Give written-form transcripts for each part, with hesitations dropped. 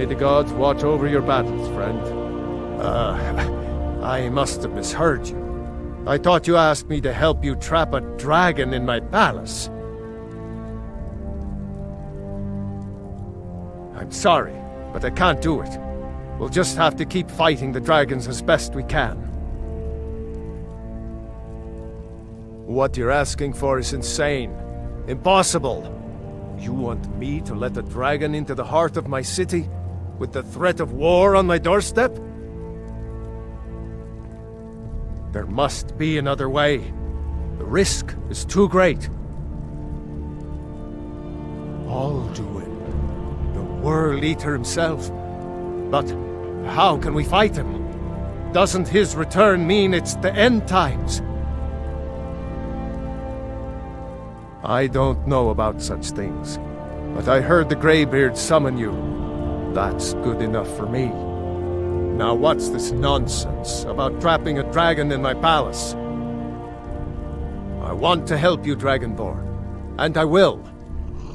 May the gods watch over your battles, friend. I must have misheard you. I thought you asked me to help you trap a dragon in my palace. I'm sorry, but I can't do it. We'll just have to keep fighting the dragons as best we can. What you're asking for is insane. Impossible. You want me to let a dragon into the heart of my city, with the threat of war on my doorstep? There must be another way. The risk is too great. Alduin, the World Eater himself. But how can we fight him? Doesn't his return mean it's the end times? I don't know about such things, but I heard the Greybeard summon you. That's good enough for me. Now what's this nonsense about trapping a dragon in my palace? I want to help you, Dragonborn, and I will,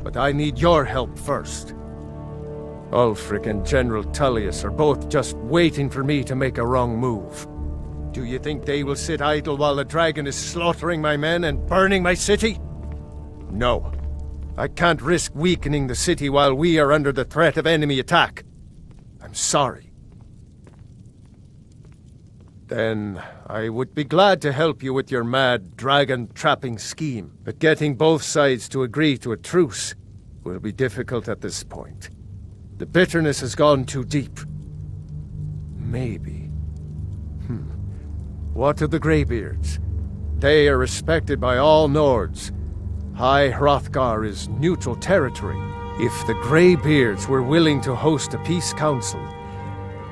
but I need your help first. Ulfric and General Tullius are both just waiting for me to make a wrong move. Do you think they will sit idle while the dragon is slaughtering my men and burning my city? No. I can't risk weakening the city while we are under the threat of enemy attack. I'm sorry. Then I would be glad to help you with your mad dragon-trapping scheme, but getting both sides to agree to a truce will be difficult at this point. The bitterness has gone too deep. Maybe. What of the Greybeards? They are respected by all Nords. High Hrothgar is neutral territory. If the Greybeards were willing to host a peace council,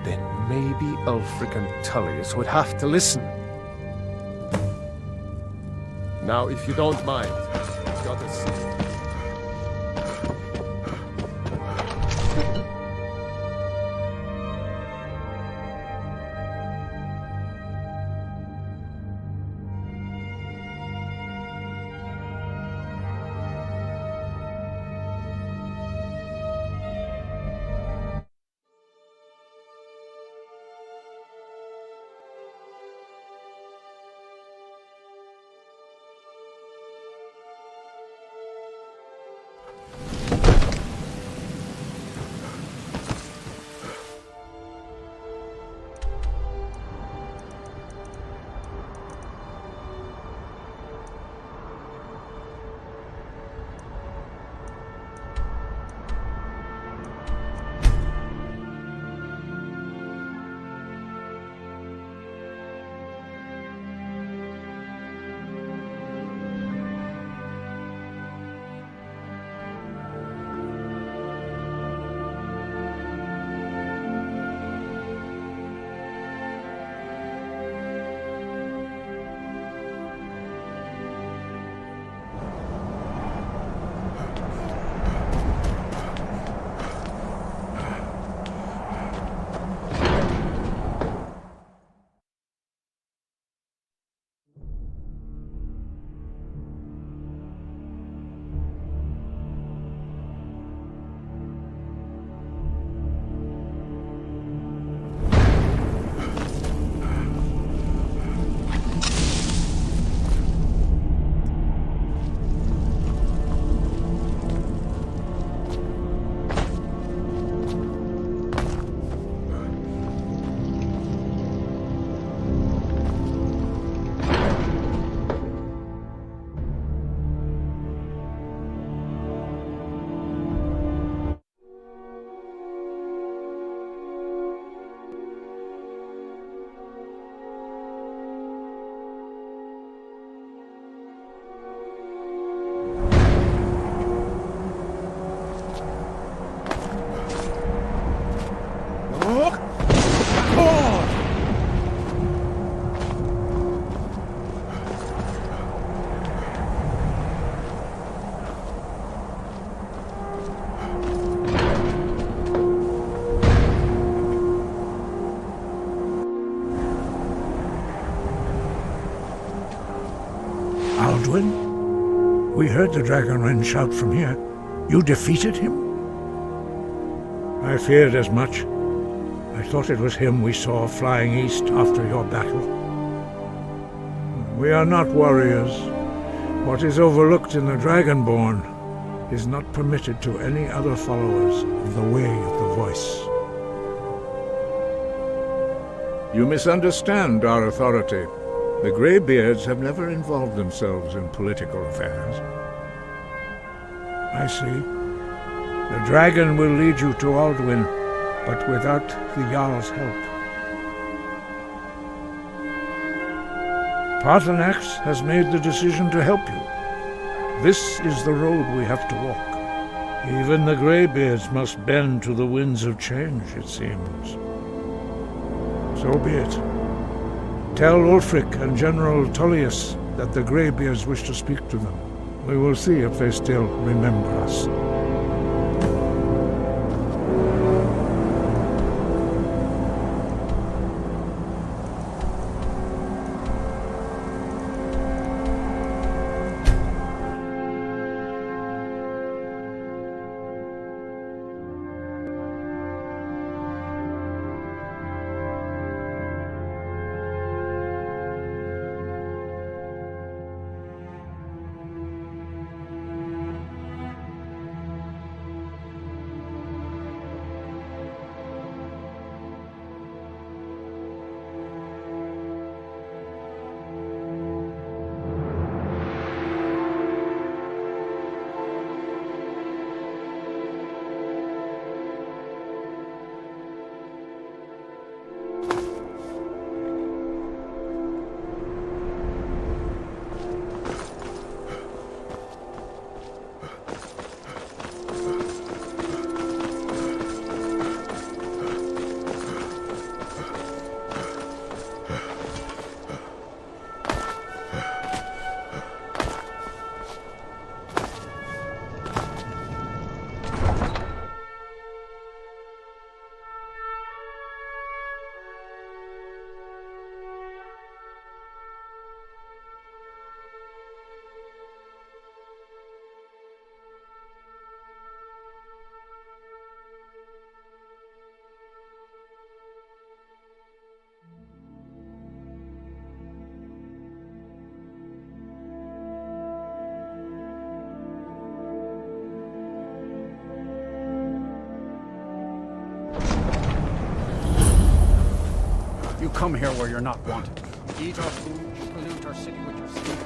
then maybe Ulfric and Tullius would have to listen. Now, if you don't mind, I've got a seat. Alduin? We heard the Dragonren shout from here. You defeated him? I feared as much. I thought it was him we saw flying east after your battle. We are not warriors. What is overlooked in the Dragonborn is not permitted to any other followers of the Way of the Voice. You misunderstand our authority. The Greybeards have never involved themselves in political affairs. I see. The dragon will lead you to Alduin, but without the Jarl's help. Paarthurnax has made the decision to help you. This is the road we have to walk. Even the Greybeards must bend to the winds of change, it seems. So be it. Tell Ulfric and General Tullius that the Greybeards wish to speak to them. We will see if they still remember us. You come here where you're not wanted. Eat our food, pollute our city with your sin.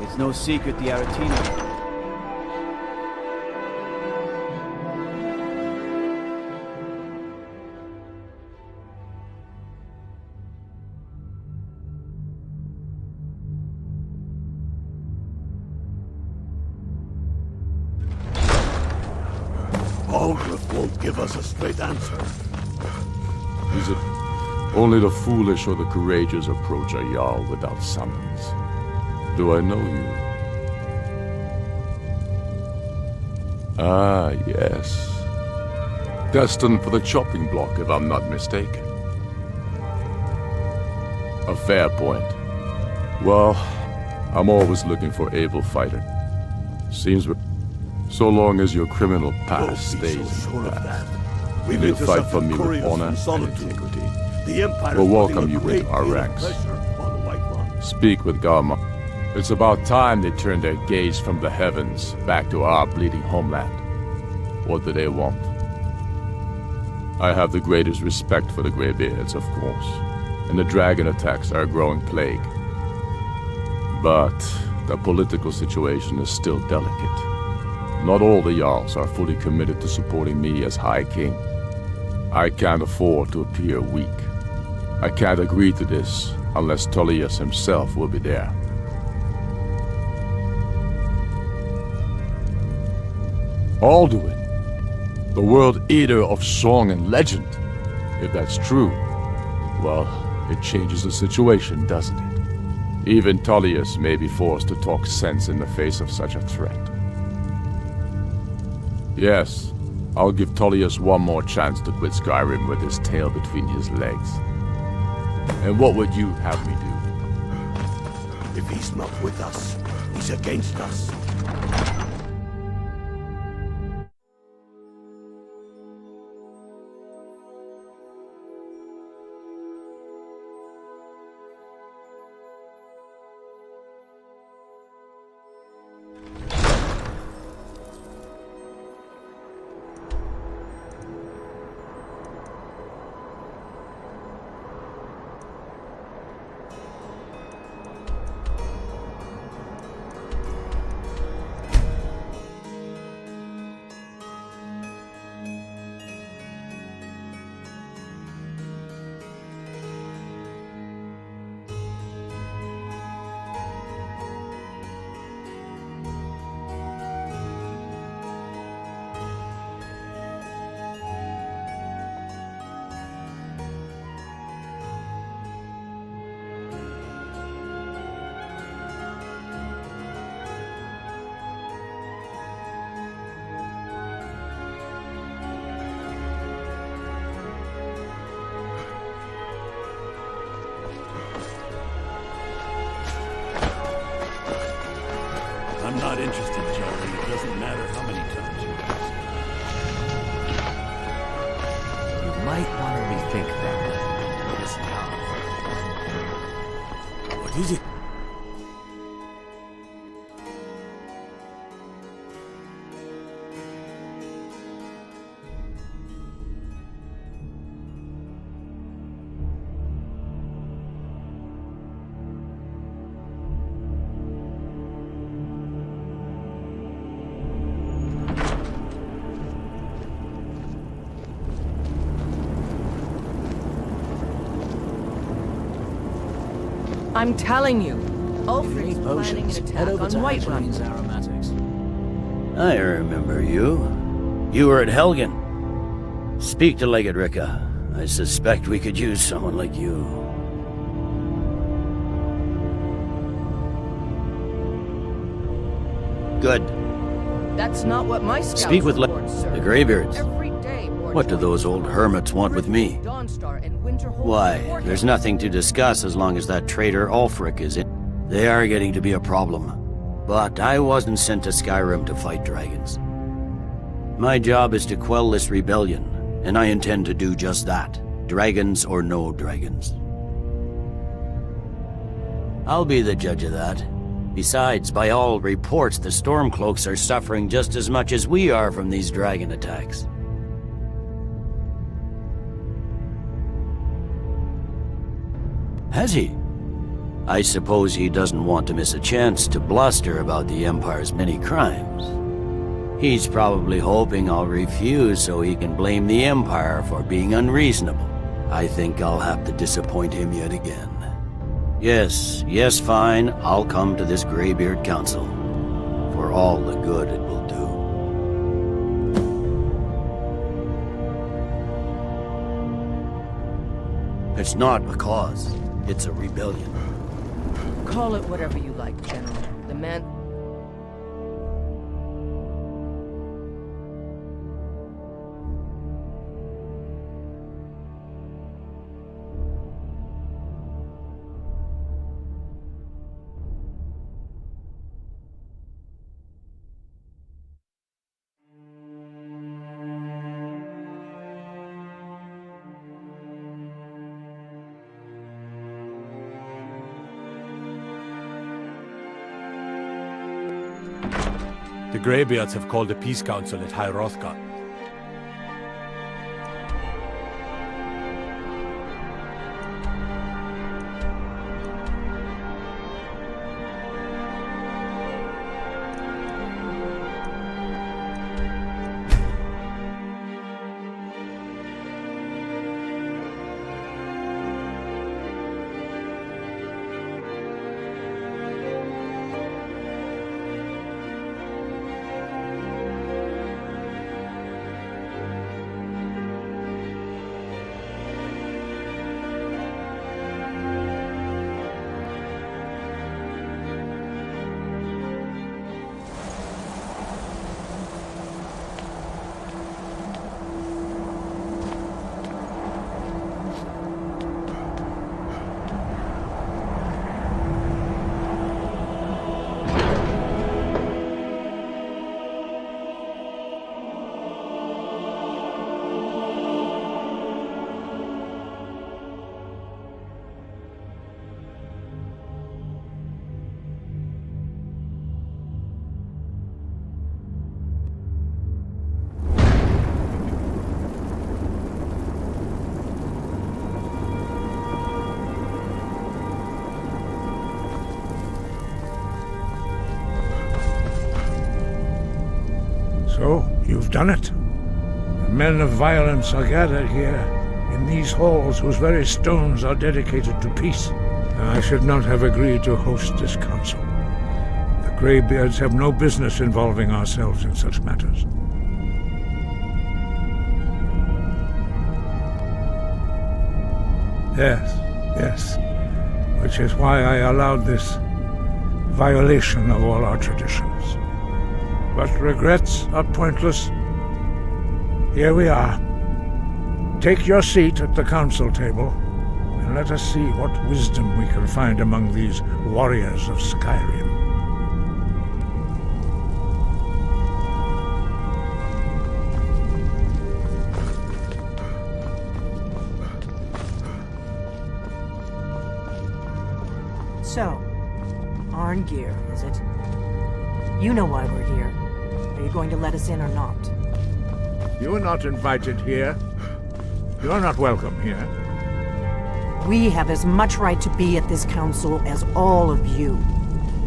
It's no secret the Aratina... Algrith won't give us a straight answer. Is it only the foolish or the courageous approach a Jarl without summons? Do I know you? Ah, yes. Destined for the chopping block, if I'm not mistaken. A fair point. Well, I'm always looking for able fighter. Seems so long as your criminal past stays in the past. You'll fight for me with honor and integrity. We'll welcome you into our ranks. Speak with Garma. It's about time they turned their gaze from the heavens back to our bleeding homeland. What do they want? I have the greatest respect for the Greybeards, of course, and the dragon attacks are a growing plague. But the political situation is still delicate. Not all the Jarls are fully committed to supporting me as High King. I can't afford to appear weak. I can't agree to this unless Tullius himself will be there. Alduin, the World Eater of song and legend. If that's true, well, it changes the situation, doesn't it? Even Tullius may be forced to talk sense in the face of such a threat. Yes, I'll give Tullius one more chance to quit Skyrim with his tail between his legs. And what would you have me do? If he's not with us, he's against us. I'm not interested, Johnny. It doesn't matter how many times you ask. You might want to rethink that. What is it? I'm telling you, Ulfric's Any planning potions? an Head attack over on to Whiterun. Hatchway's Aromatics. I remember you. You were at Helgen. Speak to Legate Ricka. I suspect we could use someone like you. Good. That's not what my scouts Speak with report, sir. the Greybeards. Every day, more What do those old hermits want with me? Dawnstar and Winterhold Why, report there's him. nothing to discuss as long as that traitor Ulfric is in. They are getting to be a problem. But I wasn't sent to Skyrim to fight dragons. My job is to quell this rebellion, and I intend to do just that. Dragons or no dragons. I'll be the judge of that. Besides, by all reports, the Stormcloaks are suffering just as much as we are from these dragon attacks. Has he? I suppose he doesn't want to miss a chance to bluster about the Empire's many crimes. He's probably hoping I'll refuse so he can blame the Empire for being unreasonable. I think I'll have to disappoint him yet again. Yes, fine, I'll come to this Greybeard Council. For all the good it will do. It's not a cause. It's a rebellion. Call it whatever you like, General. The man... The Greybeards have called a peace council at High Hrothgar. You've done it. The men of violence are gathered here, in these halls whose very stones are dedicated to peace. I should not have agreed to host this council. The Greybeards have no business involving ourselves in such matters. Yes. Which is why I allowed this violation of all our traditions. But regrets are pointless. Here we are. Take your seat at the council table, and let us see what wisdom we can find among these warriors of Skyrim. So, Arngeir, is it? You know why we're here. Are you going to let us in or not? You're not invited here. You're not welcome here. We have as much right to be at this council as all of you.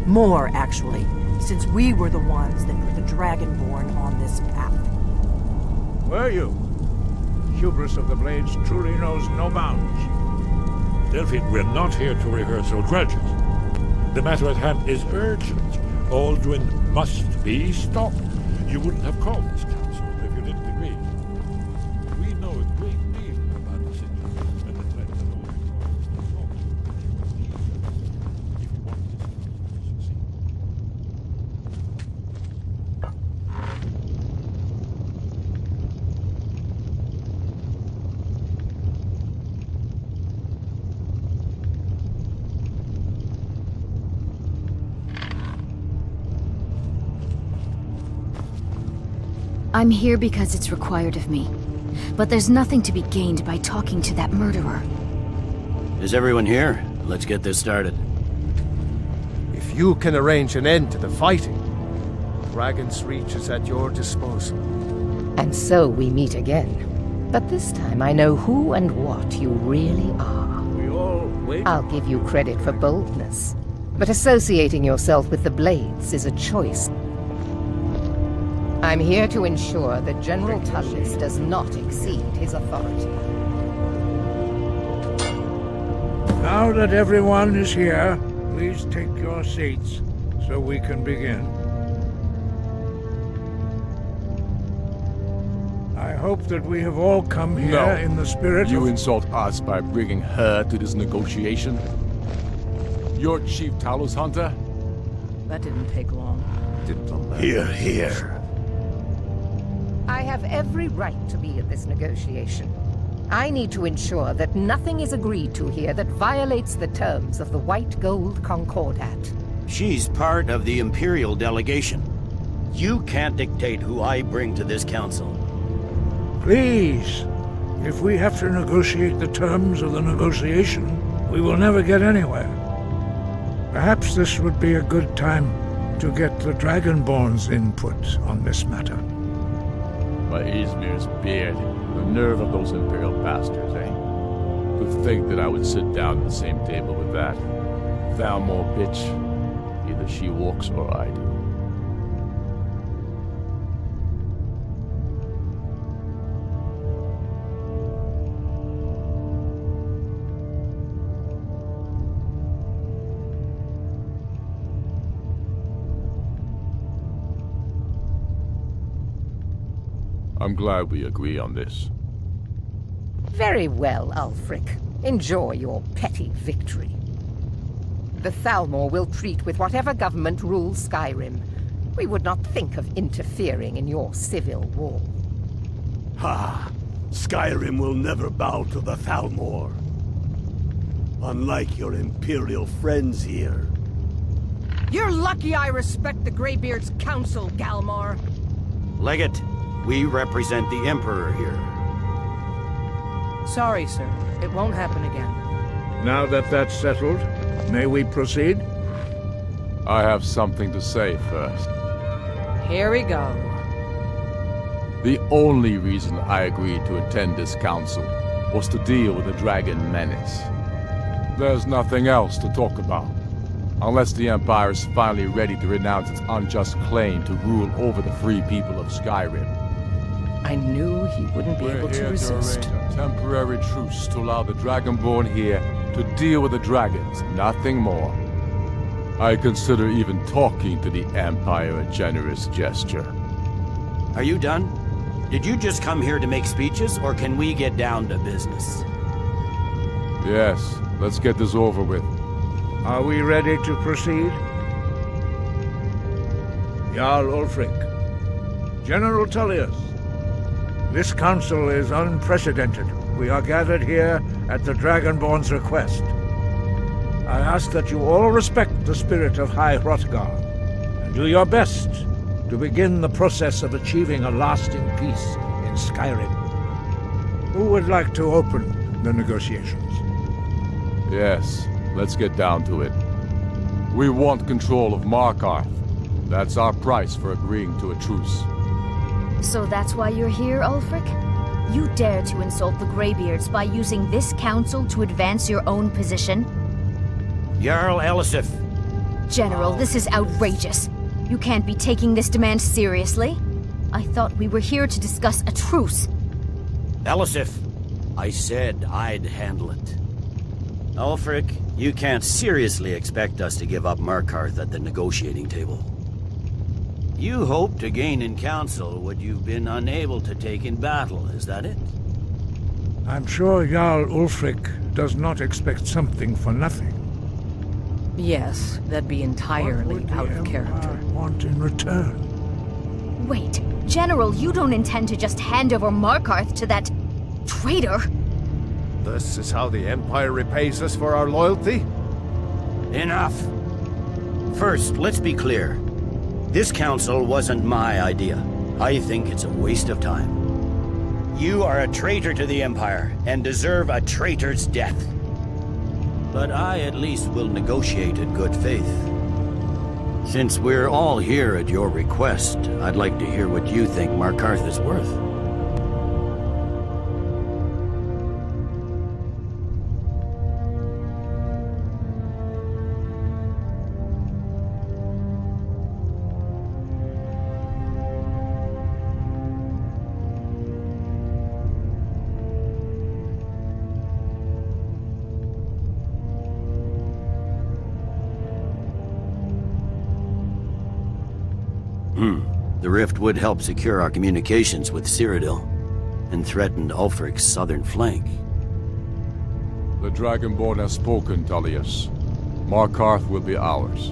More, actually, since we were the ones that put the Dragonborn on this path. Were you? Hubris of the Blades truly knows no bounds. Delphine, we're not here to rehearse old grudges. The matter at hand is urgent. Alduin must be stopped. You wouldn't have called this council if you didn't agree. We know a great deal about the situation and the threat that Alduin poses. If you want this to succeed. I'm here because it's required of me. But there's nothing to be gained by talking to that murderer. Is everyone here? Let's get this started. If you can arrange an end to the fighting, Dragonsreach is at your disposal. And so we meet again. But this time I know who and what you really are. We all wait. I'll give you credit for boldness. But associating yourself with the Blades is a choice. I'm here to ensure that General Twothless does not exceed his authority. Now that everyone is here, please take your seats so we can begin. I hope that we have all come here in the spirit You of... insult us by bringing her to this negotiation? You're Chief Talos Hunter? That didn't take long. Here. I have every right to be at this negotiation. I need to ensure that nothing is agreed to here that violates the terms of the White Gold Concordat. She's part of the Imperial delegation. You can't dictate who I bring to this council. Please, if we have to negotiate the terms of the negotiation, we will never get anywhere. Perhaps this would be a good time to get the Dragonborn's input on this matter. By Izmir's beard, the nerve of those Imperial bastards, eh? To think that I would sit down at the same table with that. Thalmor bitch. Either she walks or I do. I'm glad we agree on this. Very well, Ulfric. Enjoy your petty victory. The Thalmor will treat with whatever government rules Skyrim. We would not think of interfering in your civil war. Ha! Skyrim will never bow to the Thalmor. Unlike your Imperial friends here. You're lucky I respect the Greybeard's counsel, Galmar. Legate, we represent the Emperor here. Sorry, sir. It won't happen again. Now that that's settled, may we proceed? I have something to say first. Here we go. The only reason I agreed to attend this council was to deal with the dragon menace. There's nothing else to talk about. Unless the Empire is finally ready to renounce its unjust claim to rule over the free people of Skyrim. I knew he wouldn't be able to resist. To arrange a temporary truce to allow the Dragonborn here to deal with the dragons, nothing more. I consider even talking to the Empire a generous gesture. Are you done? Did you just come here to make speeches, or can we get down to business? Yes, let's get this over with. Are we ready to proceed? Jarl Ulfric, General Tullius, this council is unprecedented. We are gathered here at the Dragonborn's request. I ask that you all respect the spirit of High Hrothgar, and do your best to begin the process of achieving a lasting peace in Skyrim. Who would like to open the negotiations? Yes, let's get down to it. We want control of Markarth. That's our price for agreeing to a truce. So that's why you're here, Ulfric? You dare to insult the Greybeards by using this council to advance your own position? Jarl Elisif. General, this is outrageous. You can't be taking this demand seriously. I thought we were here to discuss a truce. Elisif, I said I'd handle it. Ulfric, you can't seriously expect us to give up Markarth at the negotiating table. You hoped to gain in council what you've been unable to take in battle, is that it? I'm sure Jarl Ulfric does not expect something for nothing. Yes, that'd be entirely out of character. Want in return? Wait, General, you don't intend to just hand over Markarth to that traitor? This is how the Empire repays us for our loyalty? Enough! First, let's be clear. This council wasn't my idea. I think it's a waste of time. You are a traitor to the Empire, and deserve a traitor's death. But I at least will negotiate in good faith. Since we're all here at your request, I'd like to hear what you think Markarth is worth. The rift would help secure our communications with Cyrodiil, and threatened Ulfric's southern flank. The Dragonborn has spoken, Tullius. Markarth will be ours.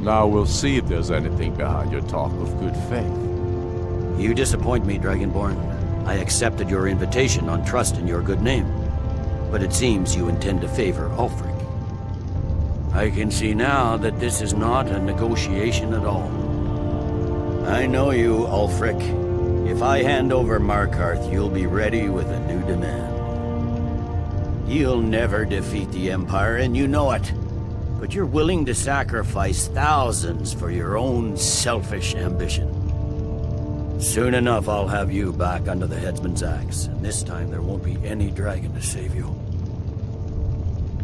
Now we'll see if there's anything behind your talk of good faith. You disappoint me, Dragonborn. I accepted your invitation on trust in your good name. But it seems you intend to favor Ulfric. I can see now that this is not a negotiation at all. I know you, Ulfric. If I hand over Markarth, you'll be ready with a new demand. You'll never defeat the Empire, and you know it. But you're willing to sacrifice thousands for your own selfish ambition. Soon enough, I'll have you back under the headsman's axe, and this time there won't be any dragon to save you.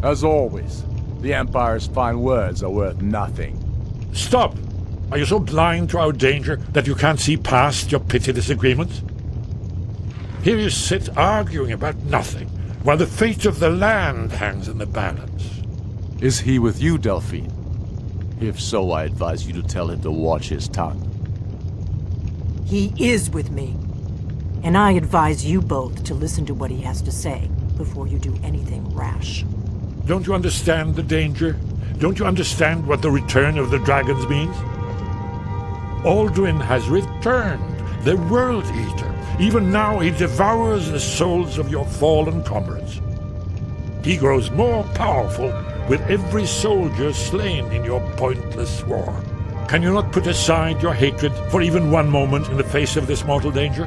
As always, the Empire's fine words are worth nothing. Stop! Are you so blind to our danger that you can't see past your petty disagreements? Here you sit arguing about nothing, while the fate of the land hangs in the balance. Is he with you, Delphine? If so, I advise you to tell him to watch his tongue. He is with me. And I advise you both to listen to what he has to say before you do anything rash. Don't you understand the danger? Don't you understand what the return of the dragons means? Alduin has returned, the World Eater. Even now he devours the souls of your fallen comrades. He grows more powerful with every soldier slain in your pointless war. Can you not put aside your hatred for even one moment in the face of this mortal danger?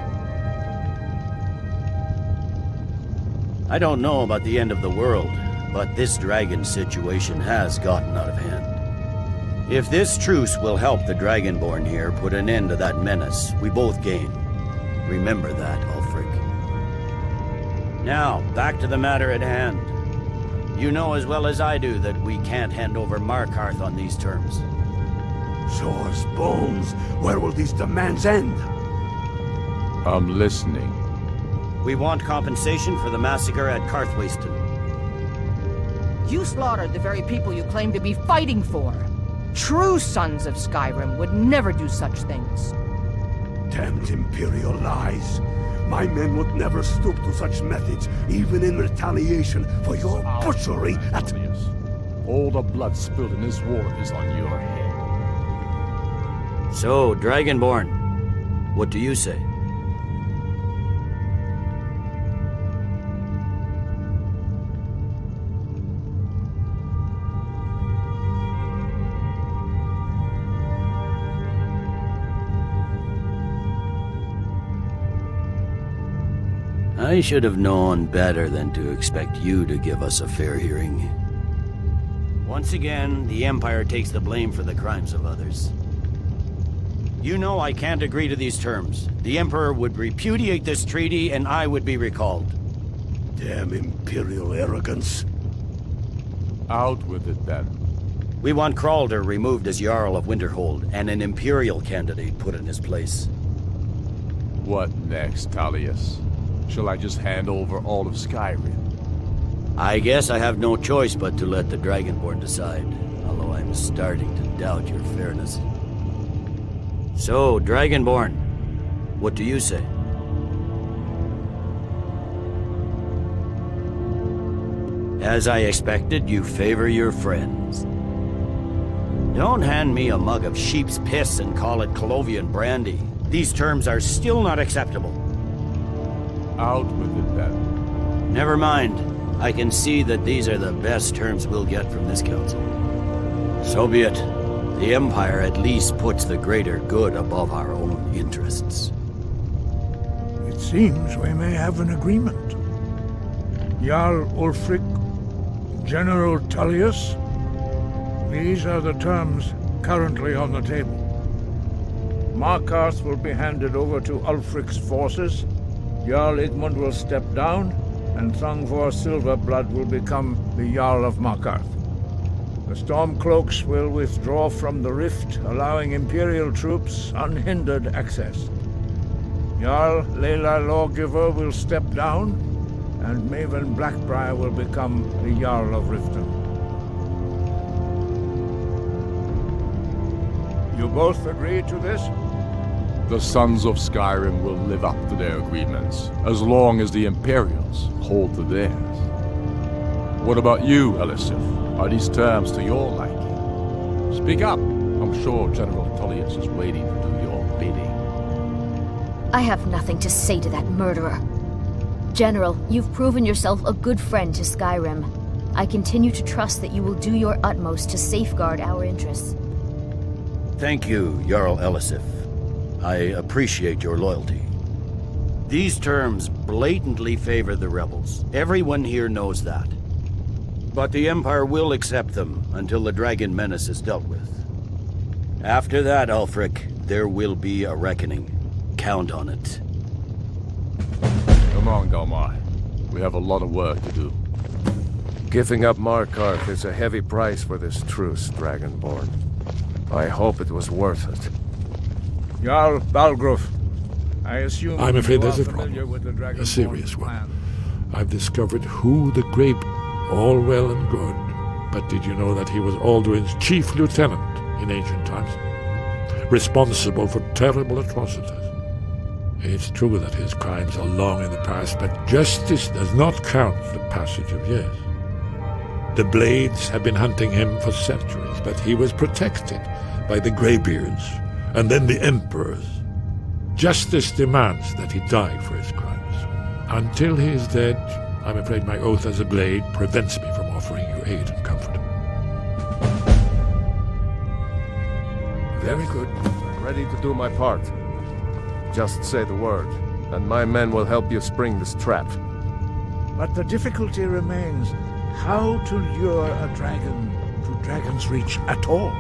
I don't know about the end of the world, but this dragon situation has gotten out of hand. If this truce will help the Dragonborn here put an end to that menace, we both gain. Remember that, Ulfric. Now, back to the matter at hand. You know as well as I do that we can't hand over Markarth on these terms. Show us bones. Where will these demands end? I'm listening. We want compensation for the massacre at Carthwayston. You slaughtered the very people you claim to be fighting for. True sons of Skyrim would never do such things. Damned Imperial lies. My men would never stoop to such methods, even in retaliation for your butchery at... All the blood spilled in this war is on your head. So, Dragonborn, what do you say? I should have known better than to expect you to give us a fair hearing. Once again, the Empire takes the blame for the crimes of others. You know I can't agree to these terms. The Emperor would repudiate this treaty and I would be recalled. Damn Imperial arrogance. Out with it then. We want Kralder removed as Jarl of Winterhold and an Imperial candidate put in his place. What next, Tullius? Shall I just hand over all of Skyrim? I guess I have no choice but to let the Dragonborn decide, although I'm starting to doubt your fairness. So, Dragonborn, what do you say? As I expected, you favor your friends. Don't hand me a mug of sheep's piss and call it Colovian brandy. These terms are still not acceptable. Out with it then. Never mind. I can see that these are the best terms we'll get from this council. So be it. The Empire at least puts the greater good above our own interests. It seems we may have an agreement. Jarl Ulfric, General Tullius, these are the terms currently on the table. Markarth will be handed over to Ulfric's forces, Jarl Igmund will step down, and Thungvor Silverblood will become the Jarl of Markarth. The Stormcloaks will withdraw from the rift, allowing Imperial troops unhindered access. Jarl Leila Lawgiver will step down, and Maven Blackbriar will become the Jarl of Riften. You both agree to this? The Sons of Skyrim will live up to their agreements, as long as the Imperials hold to theirs. What about you, Elisif? Are these terms to your liking? Speak up. I'm sure General Tullius is waiting to do your bidding. I have nothing to say to that murderer. General, you've proven yourself a good friend to Skyrim. I continue to trust that you will do your utmost to safeguard our interests. Thank you, Jarl Elisif. I appreciate your loyalty. These terms blatantly favor the rebels. Everyone here knows that. But the Empire will accept them until the dragon menace is dealt with. After that, Ulfric, there will be a reckoning. Count on it. Come on, Galmar. We have a lot of work to do. Giving up Markarth is a heavy price for this truce, Dragonborn. I hope it was worth it. Jarl Balgruf, I assume I'm afraid you are there's a familiar problem. with the Dragonborn A serious one. plan. I've discovered who the Greybeard. All well and good, but did you know that he was Alduin's chief lieutenant in ancient times? Responsible for terrible atrocities. It's true that his crimes are long in the past, but justice does not count the passage of years. The Blades have been hunting him for centuries, but he was protected by the Greybeards, and then the Emperors. Justice demands that he die for his crimes. Until he is dead, I'm afraid my oath as a Blade prevents me from offering you aid and comfort. Very good. I'm ready to do my part. Just say the word, and my men will help you spring this trap. But the difficulty remains how to lure a dragon to Dragonsreach at all.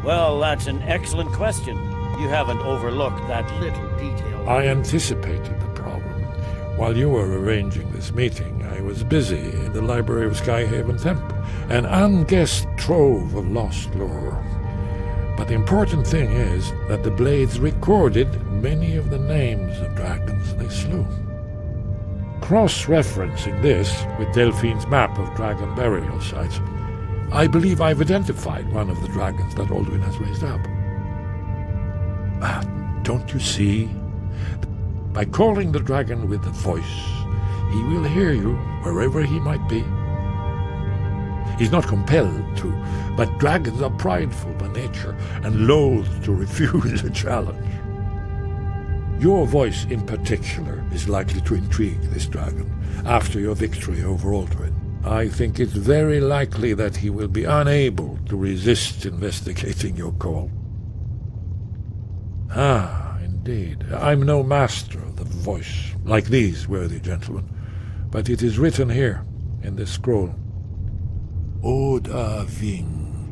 Well, that's an excellent question. You haven't overlooked that little detail. I anticipated the problem. While you were arranging this meeting, I was busy in the library of Skyhaven Temple, an unguessed trove of lost lore. But the important thing is that the blades recorded many of the names of dragons they slew. Cross-referencing this with Delphine's map of dragon burial sites, I believe I've identified one of the dragons that Alduin has raised up. Don't you see? By calling the dragon with the voice, he will hear you wherever he might be. He's not compelled to, but dragons are prideful by nature and loath to refuse a challenge. Your voice in particular is likely to intrigue this dragon after your victory over Alduin. I think it's very likely that he will be unable to resist investigating your call. Ah, indeed. I'm no master of the voice, like these worthy gentlemen, but it is written here in this scroll. Odahviing,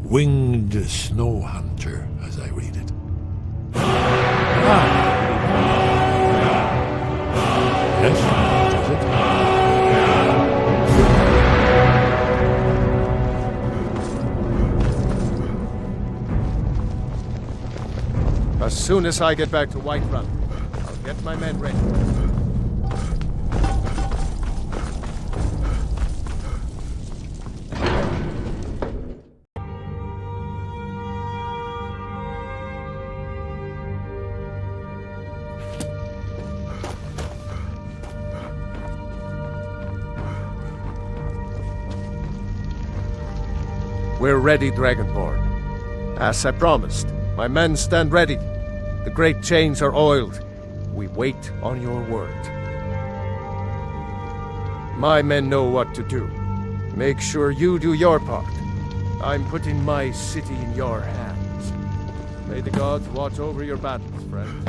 winged snow hunter, as I read it. Yes, does it? As soon as I get back to Whiterun, I'll get my men ready. We're ready, Dragonborn. As I promised, my men stand ready. The great chains are oiled. We wait on your word. My men know what to do. Make sure you do your part. I'm putting my city in your hands. May the gods watch over your battles, friend.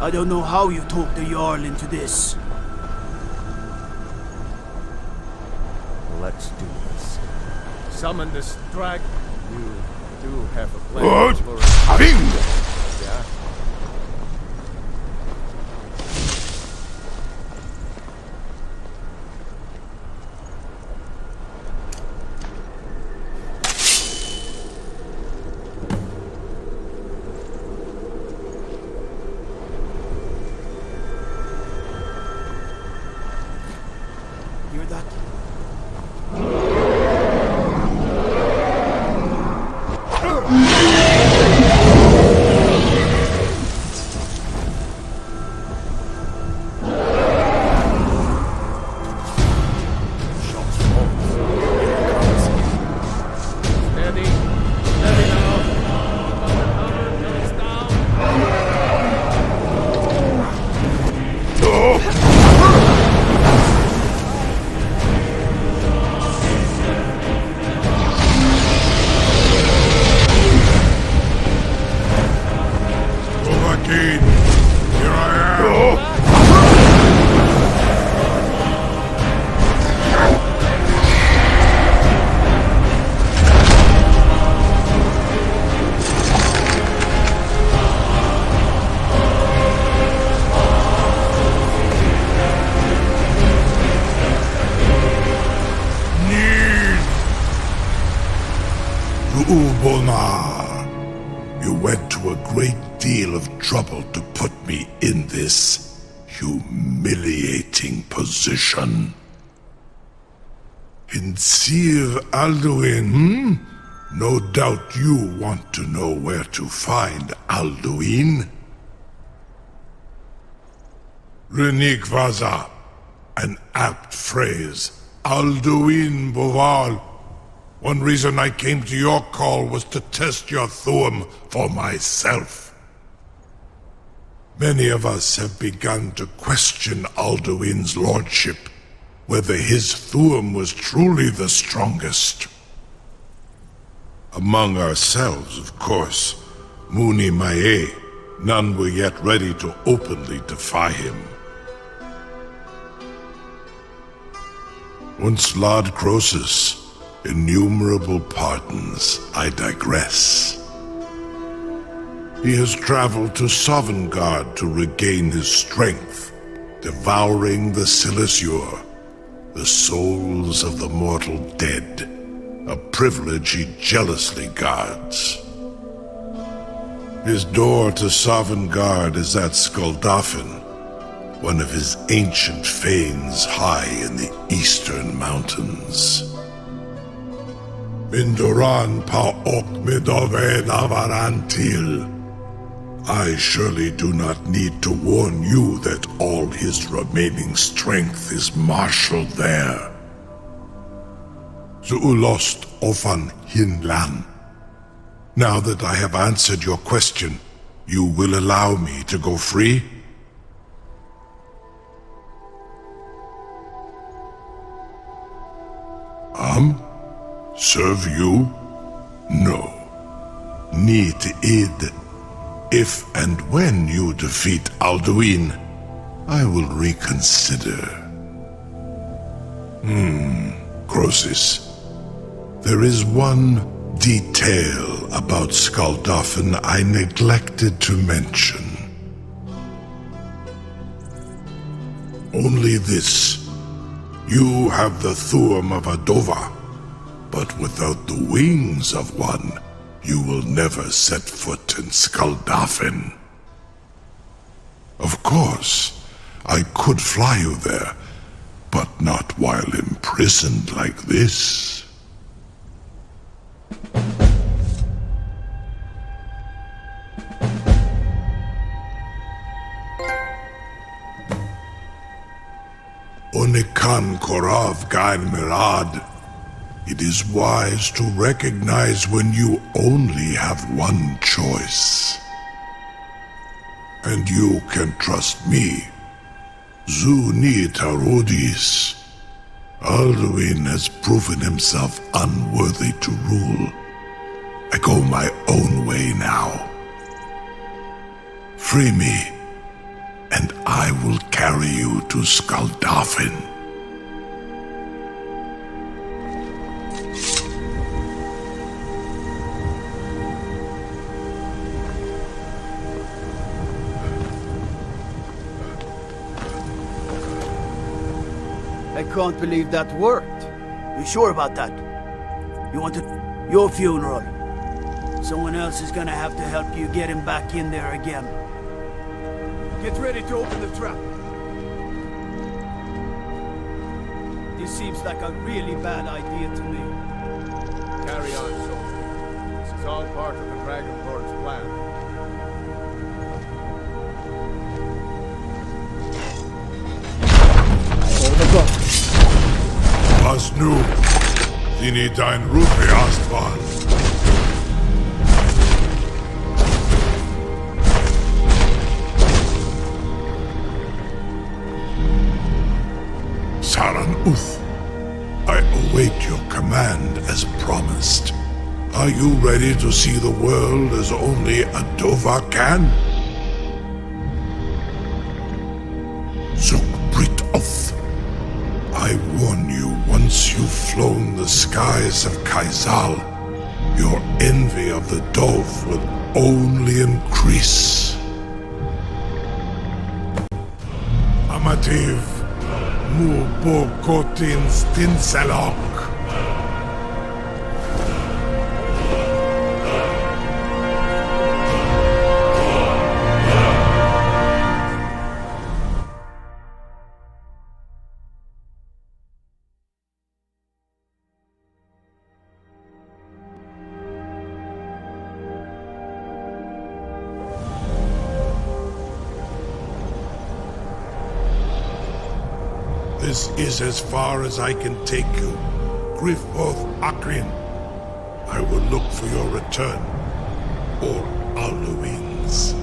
I don't know how you talked the Jarl into this. Let's do this. Summon this drag. You do have a plan. Odahviing! Yeah. Hear that? You went to a great deal of trouble to put me in this humiliating position. In Sir Alduin, No doubt you want to know where to find Alduin. Renikvaza, an apt phrase. Alduin Boval. One reason I came to your call was to test your Thuum for myself. Many of us have begun to question Alduin's lordship, whether his Thuum was truly the strongest. Among ourselves, of course, Muni Mae, none were yet ready to openly defy him. Once Lord Croesus, innumerable pardons, I digress. He has traveled to Sovngarde to regain his strength, devouring the Silesure, the souls of the mortal dead, a privilege he jealously guards. His door to Sovngarde is at Skuldafn, one of his ancient fanes high in the eastern mountains. Mindoran Paok Midove Navarantil. I surely do not need to warn you that all his remaining strength is marshaled there. Zuulost Ofan Hinlan. Now that I have answered your question, you will allow me to go free? Serve you? No. Need id. If and when you defeat Alduin, I will reconsider. Croesus. There is one detail about Skuldafn I neglected to mention. Only this. You have the Thuum of Adova, but without the wings of one, you will never set foot in Skuldafn. Of course, I could fly you there, but not while imprisoned like this. Onikan Korav Gain Mirad. It is wise to recognize when you only have one choice. And you can trust me. Zuni Tarodis. Alduin has proven himself unworthy to rule. I go my own way now. Free me, and I will carry you to Skuldafn. I can't believe that worked. You sure about that? You want your funeral? Someone else is gonna have to help you get him back in there again. Get ready to open the trap. This seems like a really bad idea to me. Carry on, soldier. This is all part of the Dragonborn's plan. Was nu, Dini dein Rufe Astval. Saran Uth, I await your command as promised. Are you ready to see the world as only Adova can? Zukbrit Oth. I warn you, once you've flown the skies of Kaizal, your envy of the Dove will only increase. Amativ, mu bokotin stinselok. This is as far as I can take you. Grifoth Akrin. I will look for your return. Or Alduin's.